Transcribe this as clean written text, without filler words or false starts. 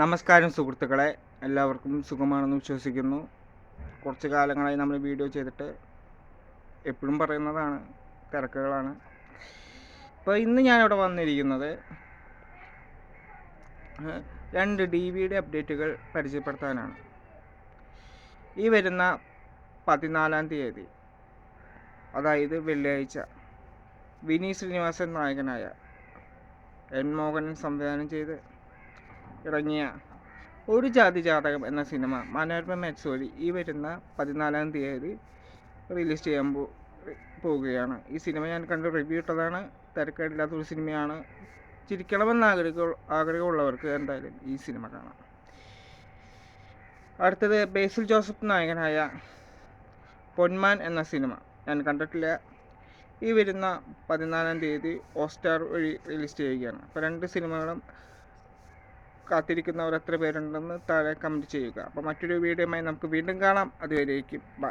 നമസ്കാരം സുഹൃത്തുക്കളെ, എല്ലാവർക്കും സുഖമാണെന്ന് വിശ്വസിക്കുന്നു. കുറച്ച് കാലങ്ങളായി നമ്മൾ വീഡിയോ ചെയ്തിട്ട് എപ്പോഴും പറയുന്നതാണ്, തിരക്കുകളാണ്. അപ്പോൾ ഇന്ന് ഞാനിവിടെ വന്നിരിക്കുന്നത് 2 DVD അപ്ഡേറ്റുകൾ പരിചയപ്പെടുത്താനാണ്. ഈ വരുന്ന 14-ാം തീയതി, അതായത് വെള്ളിയാഴ്ച, വിനീത് ശ്രീനിവാസൻ നായകനായ എൻ മോഹനൻ സംവിധാനം ചെയ്ത് ഇറങ്ങിയ ഒരു ജാതി ജാതകം എന്ന സിനിമ മനോരമ മാക്സ് വഴി ഈ വരുന്ന 14-ാം തീയതി റിലീസ് ചെയ്യാൻ പോവുകയാണ്. ഈ സിനിമ ഞാൻ കണ്ട് റിവ്യൂ ഇട്ടതാണ്. തിരക്കേടില്ലാത്തൊരു സിനിമയാണ്. ചിരിക്കണമെന്ന് ആഗ്രഹമുള്ളവർക്ക് എന്തായാലും ഈ സിനിമ കാണാം. അടുത്തത് ബേസിൽ ജോസഫ് നായകനായ പൊന്മാൻ എന്ന സിനിമ ഞാൻ കണ്ടിട്ടില്ല. ഈ വരുന്ന 14-ാം തീയതി ഹോട്ട്സ്റ്റാർ വഴി റിലീസ് ചെയ്യുകയാണ്. അപ്പോൾ 2 സിനിമകളും കാത്തിരിക്കുന്നവർ എത്ര പേരുണ്ടെന്ന് താഴെ കമൻറ്റ് ചെയ്യുക. അപ്പോൾ മറ്റൊരു വീഡിയോയുമായി നമുക്ക് വീണ്ടും കാണാം. അതുവരേക്കും ബൈ.